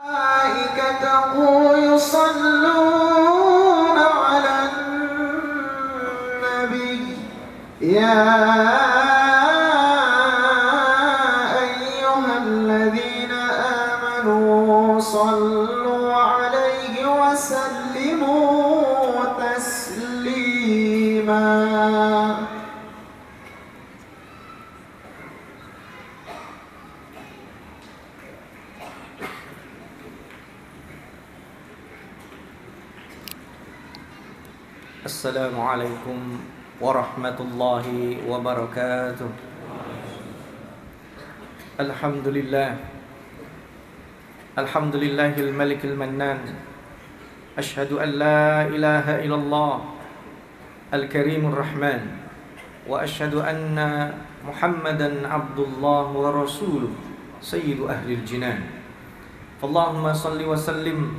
ملائكته يصلون على النبي يا أيها الذين آمنوا صلوا عليه وسلموا تسليما. Assalamualaikum warahmatullahi wabarakatuh. Alhamdulillah, Alhamdulillahil malikil mannan. Ashhadu an la ilaha illallah al-karimur rahman. Wa ashhadu anna Muhammadan abdullah wa rasuluh sayyidu ahlil jinan. Fallahumma salli wa sallim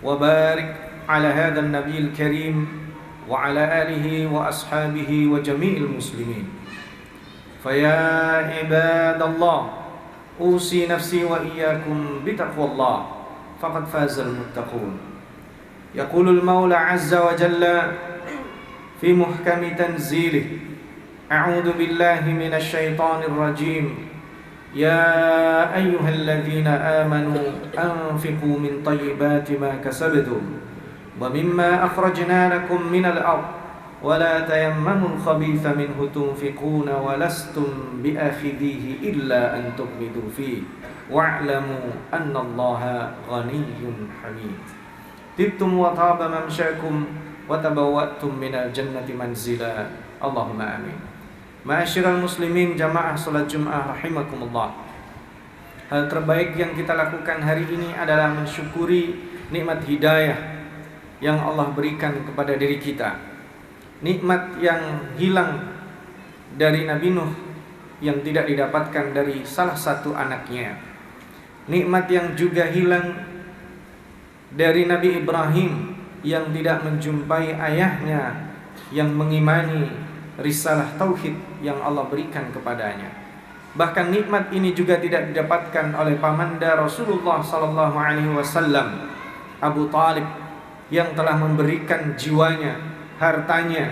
wa barik ala hadha an-nabiyil karim wa ala alihi wa ashabihi wa jami'il muslimin. Faya ibadallah, usi nafsi wa iyyakum bitaqwallah, faqad fazal muttaqun. Yaqulul Maula azza wa jalla fi muhkami tanzilih, a'udzu billahi minasy syaithanir rajim. Ya ayyuhalladzina amanu anfiqu min thayyibati ma kasabtum wa mimma akhrajna lakum minal ardh wa la tayammamu al-khabitha minhu tunfiquna wa lastum bi'akhidhihi illa an tughmidu fihi wa'lamu anna Allaha ghaniyyun hamid. Tibtum wa taba mamsyakum wa tabawwa'tum minal jannati manzila. Allahumma amin. Ma'asyiral muslimin jamaah salat Jumat rahimakumullah. Hal terbaik yang kita lakukan hari ini adalah mensyukuri nikmat hidayah yang Allah berikan kepada diri kita. Nikmat yang hilang dari Nabi Nuh yang tidak didapatkan dari salah satu anaknya. Nikmat yang juga hilang dari Nabi Ibrahim yang tidak menjumpai ayahnya yang mengimani risalah tauhid yang Allah berikan kepadanya. Bahkan nikmat ini juga tidak didapatkan oleh pamanda Rasulullah sallallahu alaihi wasallam, Abu Talib, yang telah memberikan jiwanya, hartanya,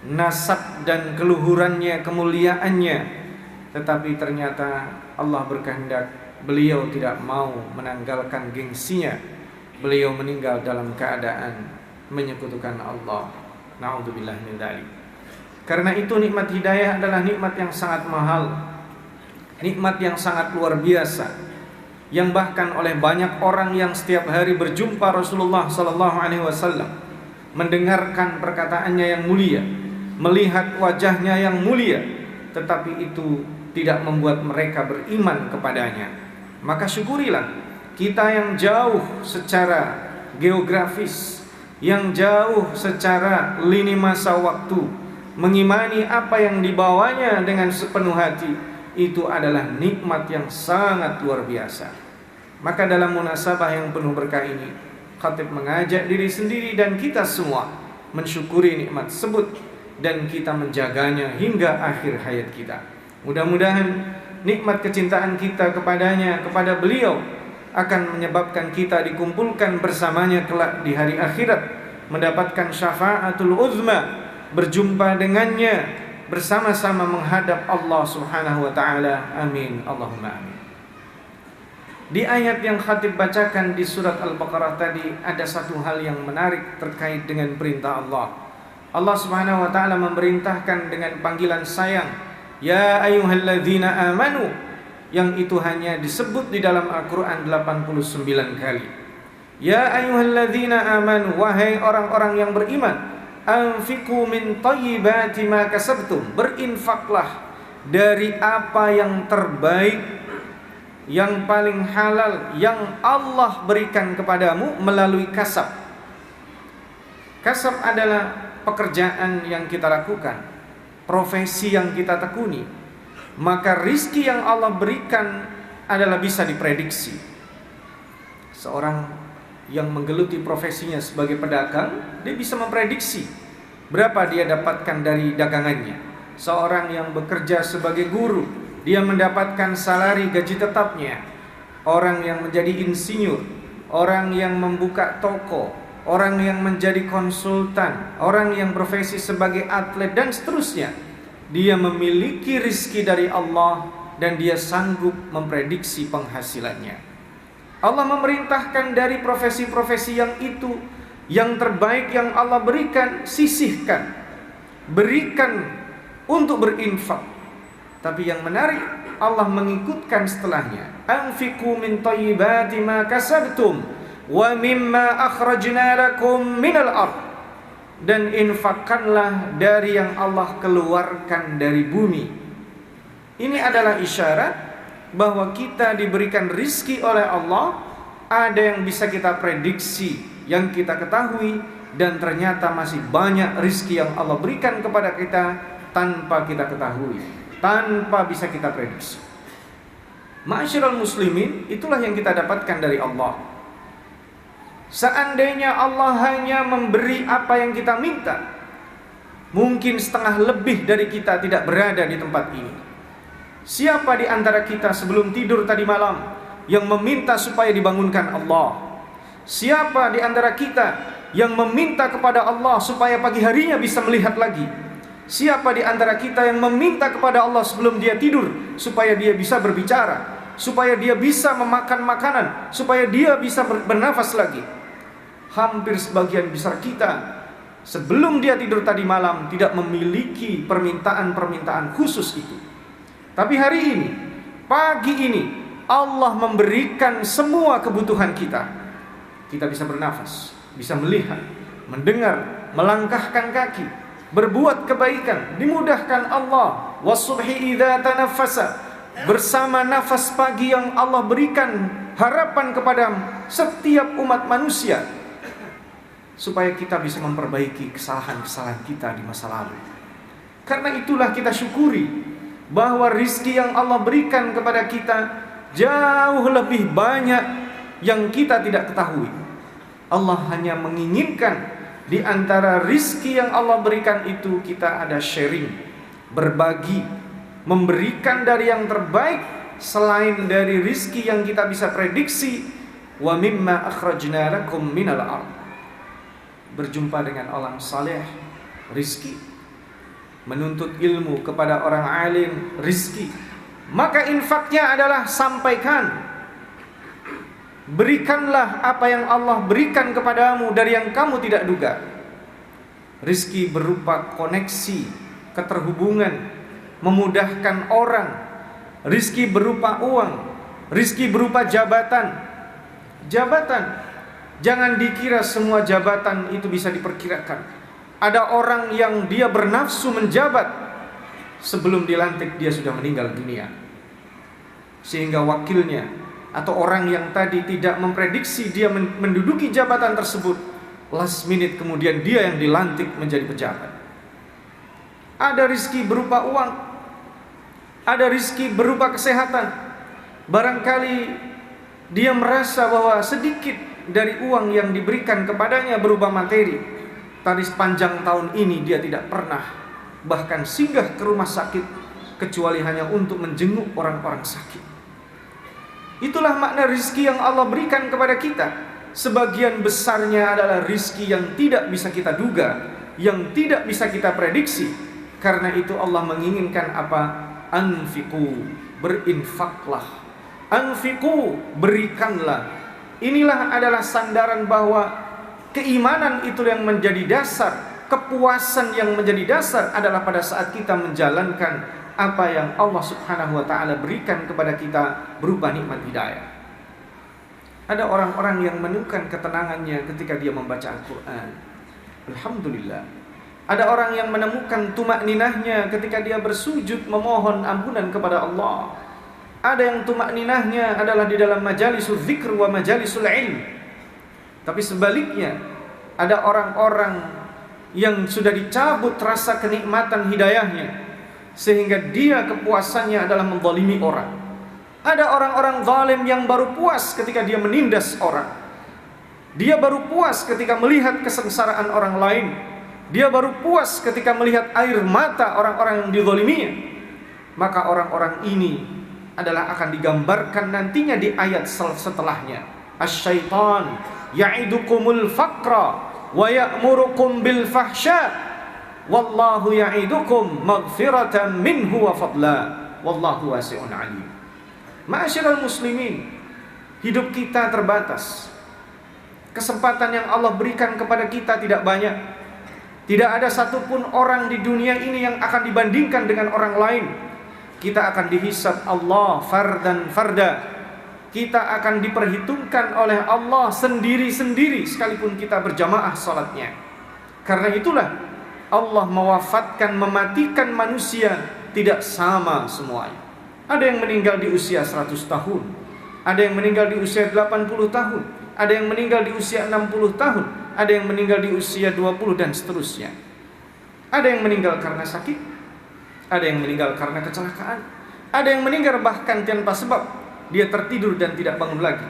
nasab dan keluhurannya, kemuliaannya. Tetapi ternyata Allah berkehendak beliau tidak mau menanggalkan gengsinya. Beliau meninggal dalam keadaan menyekutukan Allah. Na'udzubillah min dzalik. Karena itu nikmat hidayah adalah nikmat yang sangat mahal, nikmat yang sangat luar biasa, yang bahkan oleh banyak orang yang setiap hari berjumpa Rasulullah sallallahu alaihi wasallam, mendengarkan perkataannya yang mulia, melihat wajahnya yang mulia, tetapi itu tidak membuat mereka beriman kepadanya. Maka syukurilah kita yang jauh secara geografis, yang jauh secara lini masa waktu, mengimani apa yang dibawanya dengan sepenuh hati. Itu adalah nikmat yang sangat luar biasa. Maka dalam munasabah yang penuh berkah ini, khatib mengajak diri sendiri dan kita semua mensyukuri nikmat tersebut dan kita menjaganya hingga akhir hayat kita. Mudah-mudahan nikmat kecintaan kita kepadanya, kepada beliau, akan menyebabkan kita dikumpulkan bersamanya kelak di hari akhirat, mendapatkan syafaatul uzma, berjumpa dengannya, bersama-sama menghadap Allah Subhanahu wa taala. Amin. Allahumma amin. Di ayat yang khatib bacakan di surat Al-Baqarah tadi ada satu hal yang menarik terkait dengan perintah Allah. Allah Subhanahu wa taala memerintahkan dengan panggilan sayang, ya ayyuhalladzina amanu, yang itu hanya disebut di dalam Al-Qur'an 89 kali. Ya ayyuhalladzina amanu, wahai orang-orang yang beriman, anfiqu min thayyibati ma kasabtum, berinfaklah dari apa yang terbaik, yang paling halal yang Allah berikan kepadamu melalui kasab. Kasab adalah pekerjaan yang kita lakukan, profesi yang kita tekuni. Maka rizki yang Allah berikan adalah bisa diprediksi. Seorang yang menggeluti profesinya sebagai pedagang, dia bisa memprediksi berapa dia dapatkan dari dagangannya. Seorang yang bekerja sebagai guru, dia mendapatkan salari gaji tetapnya. orang yang menjadi insinyur, orang yang membuka toko, orang yang menjadi konsultan, orang yang profesi sebagai atlet dan seterusnya. Dia memiliki rizki dari Allah dan dia sanggup memprediksi penghasilannya. Allah memerintahkan dari profesi-profesi yang itu, yang terbaik yang Allah berikan, sisihkan, berikan untuk berinfak. Tapi yang menarik, Allah mengikutkan setelahnya, anfiqu min thayyibati ma kasabtum wa mimma akhrajna lakum minal ardh. Dan infakkanlah dari yang Allah keluarkan dari bumi. Ini adalah isyarat bahwa kita diberikan rizki oleh Allah. Ada yang bisa kita prediksi, yang kita ketahui, dan ternyata masih banyak rizki yang Allah berikan kepada kita tanpa kita ketahui, tanpa bisa kita prediksi. Ma'asyiral muslimin, itulah yang kita dapatkan dari Allah. Seandainya Allah hanya memberi apa yang kita minta, mungkin setengah lebih dari kita tidak berada di tempat ini. Siapa di antara kita sebelum tidur tadi malam yang meminta supaya dibangunkan Allah? Siapa di antara kita yang meminta kepada Allah supaya pagi harinya bisa melihat lagi? Siapa di antara kita yang meminta kepada Allah sebelum dia tidur supaya dia bisa berbicara, supaya dia bisa memakan makanan, supaya dia bisa bernafas lagi? Hampir sebagian besar kita sebelum dia tidur tadi malam tidak memiliki permintaan-permintaan khusus itu. Tapi hari ini, pagi ini, Allah memberikan semua kebutuhan kita. Kita bisa bernafas, bisa melihat, mendengar, melangkahkan kaki, berbuat kebaikan, dimudahkan Allah. Wasubhi idza tanaffasa, bersama nafas pagi yang Allah berikan harapan kepada setiap umat manusia, supaya kita bisa memperbaiki kesalahan-kesalahan kita di masa lalu. Karena itulah kita syukuri bahwa rizki yang Allah berikan kepada kita jauh lebih banyak yang kita tidak ketahui. Allah hanya menginginkan di antara rizki yang Allah berikan itu kita ada sharing, berbagi, memberikan dari yang terbaik selain dari rizki yang kita bisa prediksi. Wa mimma akhrajna lakum minal ardh. Berjumpa dengan orang saleh, rizki. Menuntut ilmu kepada orang alim, rizki. Maka infaknya adalah sampaikan, berikanlah apa yang Allah berikan kepadamu dari yang kamu tidak duga. Rizki berupa koneksi, keterhubungan, memudahkan orang. Rizki berupa uang, rizki berupa jabatan. Jabatan, jangan dikira semua jabatan itu bisa diperkirakan. Ada orang yang dia bernafsu menjabat, sebelum dilantik dia sudah meninggal dunia. Sehingga wakilnya atau orang yang tadi tidak memprediksi dia menduduki jabatan tersebut, last minute kemudian dia yang dilantik menjadi pejabat. Ada rizki berupa uang, ada rizki berupa kesehatan. Barangkali dia merasa bahwa sedikit dari uang yang diberikan kepadanya berupa materi, tapi sepanjang tahun ini dia tidak pernah bahkan singgah ke rumah sakit kecuali hanya untuk menjenguk orang-orang sakit. Itulah makna rizki yang Allah berikan kepada kita. Sebagian besarnya adalah rizki yang tidak bisa kita duga, yang tidak bisa kita prediksi. Karena itu Allah menginginkan apa? Anfiqu, berinfaklah. Anfiqu, berikanlah. Inilah adalah sandaran bahwa keimanan itu yang menjadi dasar, kepuasan yang menjadi dasar adalah pada saat kita menjalankan apa yang Allah Subhanahu wa ta'ala berikan kepada kita berupa nikmat hidayah. Ada orang-orang yang menemukan ketenangannya ketika dia membaca Al-Quran. Alhamdulillah. Ada orang yang menemukan tumakninahnya ketika dia bersujud memohon ampunan kepada Allah. Ada yang tumakninahnya adalah di dalam majalisul dzikr wa majalisul ilm. Tapi sebaliknya, ada orang-orang yang sudah dicabut rasa kenikmatan hidayahnya, sehingga dia kepuasannya adalah menzalimi orang. Ada orang-orang zalim yang baru puas ketika dia menindas orang. Dia baru puas ketika melihat kesengsaraan orang lain. Dia baru puas ketika melihat air mata orang-orang yang dizaliminya. Maka orang-orang ini adalah akan digambarkan nantinya di ayat setelahnya. Asy-syaitan ya'idukumul faqra wa ya'murukum bil fahsya wallahu ya'idukum maghfiratan minhu wa fadla wallahu wasi'un alim. Ma'asyiral muslimin, hidup kita terbatas. Kesempatan yang Allah berikan kepada kita tidak banyak. Tidak ada satupun orang di dunia ini yang akan dibandingkan dengan orang lain. Kita akan dihisab Allah fardan farda. Kita akan diperhitungkan oleh Allah sendiri-sendiri sekalipun kita berjamaah salatnya. Karena itulah Allah mewafatkan, mematikan manusia tidak sama semuanya. Ada yang meninggal di usia 100 tahun, ada yang meninggal di usia 80 tahun, ada yang meninggal di usia 60 tahun, ada yang meninggal di usia 20 dan seterusnya. Ada yang meninggal karena sakit, ada yang meninggal karena kecelakaan, ada yang meninggal bahkan tanpa sebab, dia tertidur dan tidak bangun lagi.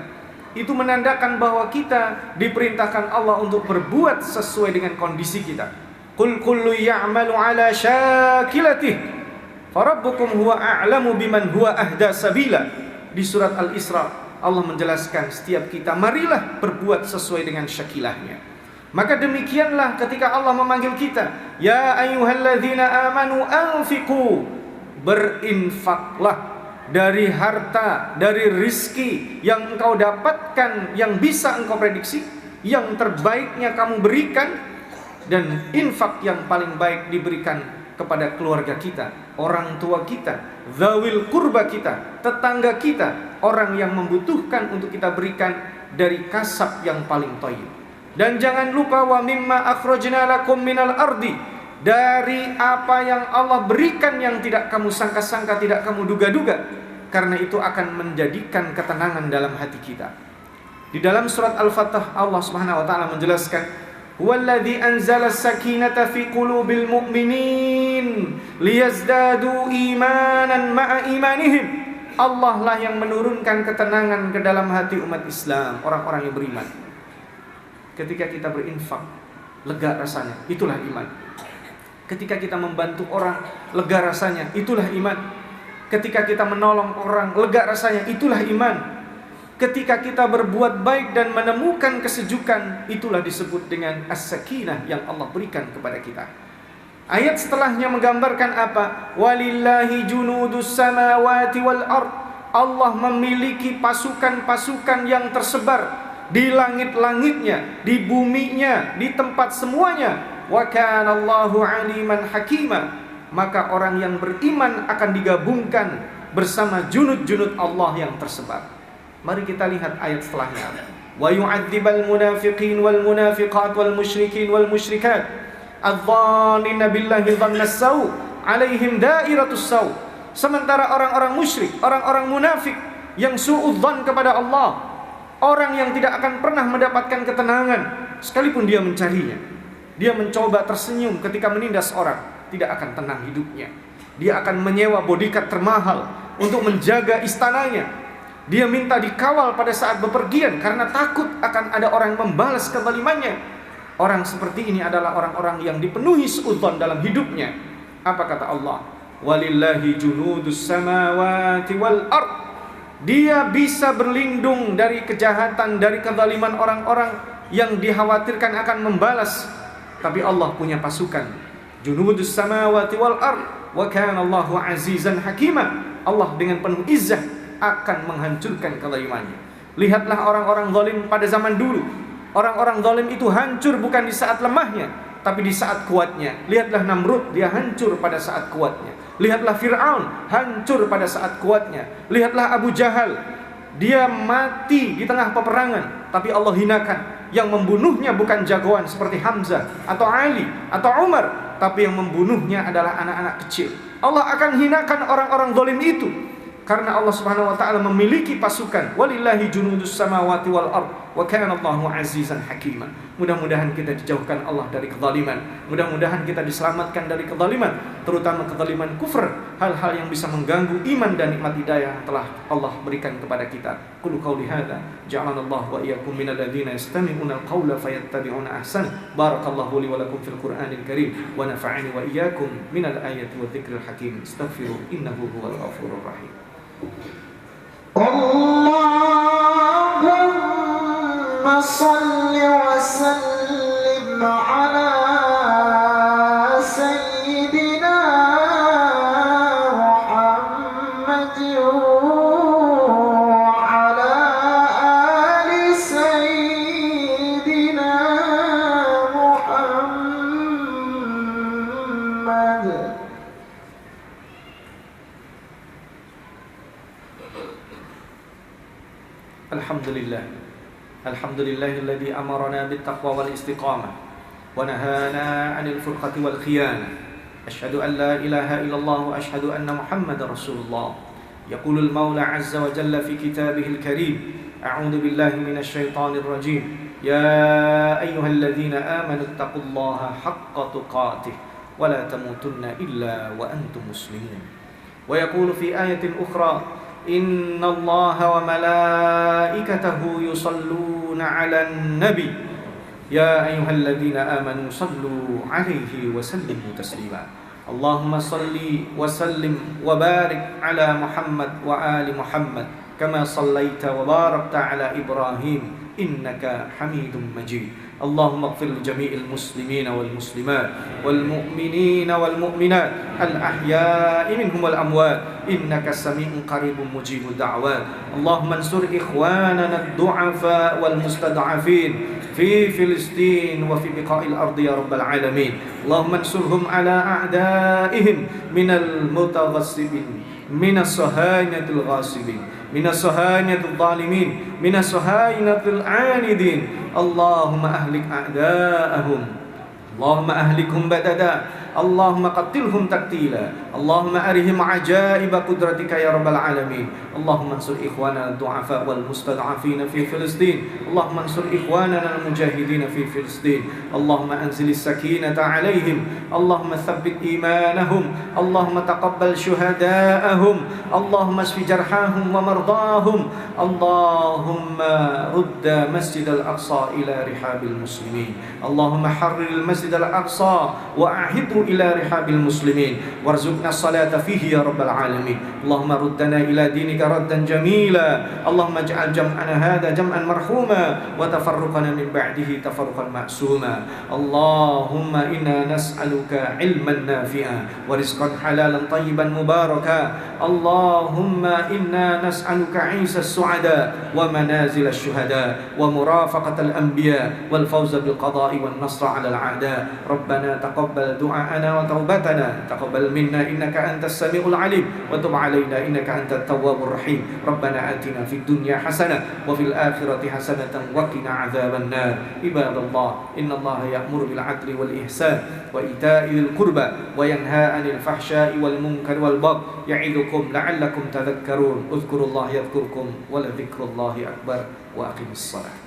Itu menandakan bahwa kita diperintahkan Allah untuk berbuat sesuai dengan kondisi kita. Qul kullu ya'malu ala syakilatih farabbukum huwa a'lamu biman huwa ahda sabila. Di surat Al-Isra Allah menjelaskan setiap kita marilah berbuat sesuai dengan syakilahnya. Maka demikianlah ketika Allah memanggil kita, ya ayyuhalladzina amanu anfiqu, berinfaklah dari harta, dari rizki yang engkau dapatkan, yang bisa engkau prediksi, yang terbaiknya kamu berikan. Dan infak yang paling baik diberikan kepada keluarga kita, orang tua kita, dzawil qurba kita, tetangga kita, orang yang membutuhkan untuk kita berikan dari kasab yang paling thayyib. Dan jangan lupa wa mimma akhrajna lakum minal ardi, dari apa yang Allah berikan yang tidak kamu sangka-sangka, tidak kamu duga-duga. Karena itu akan menjadikan ketenangan dalam hati kita. Di dalam surat Al-Fatah Allah Subhanahu wa taala menjelaskan, huwallazi anzala as-sakinata fi qulubil mu'minin liyazdadu imanan ma'a imanihim. Allah lah yang menurunkan ketenangan ke dalam hati umat Islam, orang-orang yang beriman. Ketika kita berinfak, lega rasanya, itulah iman. Ketika kita membantu orang, lega rasanya, itulah iman. Ketika kita menolong orang, lega rasanya, itulah iman. Ketika kita berbuat baik dan menemukan kesejukan, itulah disebut dengan as-sakinah yang Allah berikan kepada kita. Ayat setelahnya menggambarkan apa? Walillahi junudus samawati wal ard. Allah memiliki pasukan-pasukan yang tersebar di langit-langitnya, di buminya, di tempat semuanya. Wa kana Allahu aliman hakima. Maka orang yang beriman akan digabungkan bersama junud-junud Allah yang tersebar. Mari kita lihat ayat setelahnya. Wa yu'adzibal munafiqin wal munafiqat wal musyrikin wal musyrikat adh-dhannina billahi dhannas sau' alaihim dairatus sau'. Sementara orang-orang musyrik, orang-orang munafik yang suudzon kepada Allah, orang yang tidak akan pernah mendapatkan ketenangan sekalipun dia mencarinya. Dia mencoba tersenyum ketika menindas orang, tidak akan tenang hidupnya. Dia akan menyewa bodyguard termahal untuk menjaga istananya. Dia minta dikawal pada saat bepergian karena takut akan ada orang yang membalas kezalimannya. Orang seperti ini adalah orang-orang yang dipenuhi suudzon dalam hidupnya. Apa kata Allah? Walillahi junudus samawati wal ard. Dia bisa berlindung dari kejahatan, dari kezaliman orang-orang yang dikhawatirkan akan membalas. Tapi Allah punya pasukan. Junudus samawati wal ard. Wa kana Allahu azizan hakima. Allah dengan penuh izzah akan menghancurkan kezalimannya. Lihatlah orang-orang zalim pada zaman dulu. Orang-orang zalim itu hancur bukan di saat lemahnya, tapi di saat kuatnya. Lihatlah Namrud, dia hancur pada saat kuatnya. Lihatlah Fir'aun, hancur pada saat kuatnya. Lihatlah Abu Jahal, dia mati di tengah peperangan, tapi Allah hinakan. Yang membunuhnya bukan jagoan seperti Hamzah atau Ali atau Umar, tapi yang membunuhnya adalah anak-anak kecil. Allah akan hinakan orang-orang zalim itu. Karena Allah Subhanahu wa taala memiliki pasukan. Walillahi junudus samawati wal ard wa kana Allahu azizan hakima. Mudah-mudahan kita dijauhkan Allah dari kezaliman. Mudah-mudahan kita diselamatkan dari kezaliman, terutama kezaliman kufur, hal-hal yang bisa mengganggu iman dan nikmat hidayah yang telah Allah berikan kepada kita. Qul qouli hadza ja'alana Allah wa iyyakum minal ladzina yastami'una al-qaula fayattabi'una ahsan. Barakallahu li wa lakum fil Qur'anil karim wa nafa'ani wa iyyakum minal ayati wa dzikril hakim. Astaghfiru innahu huwal ghafurur rahim. Allahumma salli wa sallim ala sayyidina Muhammad wa ala ali sayyidina Muhammad. Alhamdulillahilladzi amarna bittaqwa wal istiqamah wa nahana 'anil furqati wal khiyanah. Asyhadu an la ilaha illallah wa asyhadu anna Muhammadar Rasulullah. Yaqulul Maula 'azza wa jalla fi kitabihil karim. A'udzu billahi minasy syaithanir rajim. Ya ayyuhalladzina amanu taqullaha haqqa tuqatih wa la tamutunna illa wa antum muslimun. Wa yaqulu fi ayatin ukhra Inna Allah wa malaikatahu yusalluna 'alan nabi ya ayyuhalladzina amanu sallu 'alaihi wa sallimu taslima. Allahumma salli wa sallim wa barik 'ala Muhammad wa ali Muhammad kama sallaita wa barakta 'ala Ibrahim innaka Hamidum Majid. Allahumma ighfir li jami'il muslimina wal muslimat wal mu'minina wal mu'minat al ahya'i minhum wal amwat innaka sami'un qaribun mujibud da'wat. Allahumma ansur ikhwanana ad-du'afa wal mustad'afin fi Filistin wa fi biqa'il ardi ya rabbal alamin. Allahumma ansurhum ala a'da'ihim minal mutaghassibin minas sahanatil ghasibin minas sahanatil zalimin minas sahanatil 'anidin. Allahumma ahlik a'da'ahum Allahumma ahlikhum badada Allahumma qatilhum taqtila Allahumma arihim ajaiba qudratika ya rabbal alamin. Allahumma ansur ikhwanana ad-du'afa wal mustad'afina fi Filistin. Allahumma ansur ikhwanana al-mujahidin fi Filistin. Allahumma anzilis sakinata 'alaihim. Allahumma thabbit imanahum. Allahumma taqabbal syuhada'ahum. Allahumma ashfi jarhahum wa mardahum. Allahumma rudda Masjid al-Aqsa ila rihabil muslimin. Allahumma harrir al-Masjid al-Aqsa wa a'hidhu ila rihabil muslimin warzuqna as-salata fihi ya rabbal alamin. Allahumma ruddana ila dinika raddan jamila. Allahumma ij'al jam'ana hadha jam'an marhuma wa tafarruqana min ba'dihi tafarruqan ma'suma. Allahumma inna nas'aluka ilman nafi'a wa rizqan halalan tayyiban mubaraka. Allahumma inna nas'aluka 'isa as-su'ada wa manazil asy-syuhada wa murafaqat al-anbiya wal fawza bil qada'i wan nasra 'ala al-a'da. Rabbana taqabbal du'aana wa taubatana taqabbal minna innaka antas samiul alim wa tub 'alaina innaka antat tawwabur rahim. Rabbana atina fid dunya hasanah wa fil akhirati hasanatan wa qina 'adzaban nar. Ibadallah, innallaha ya'muru bil 'adli wal ihsan wa ita'i dzil qurba wa yanha 'anil fahsya'i wal munkari wal baghi ya'idukum la'allakum tadhakkarun. Udhkurullaha yadhkurkum wa la dzikrullahi akbar wa aqimis shalah.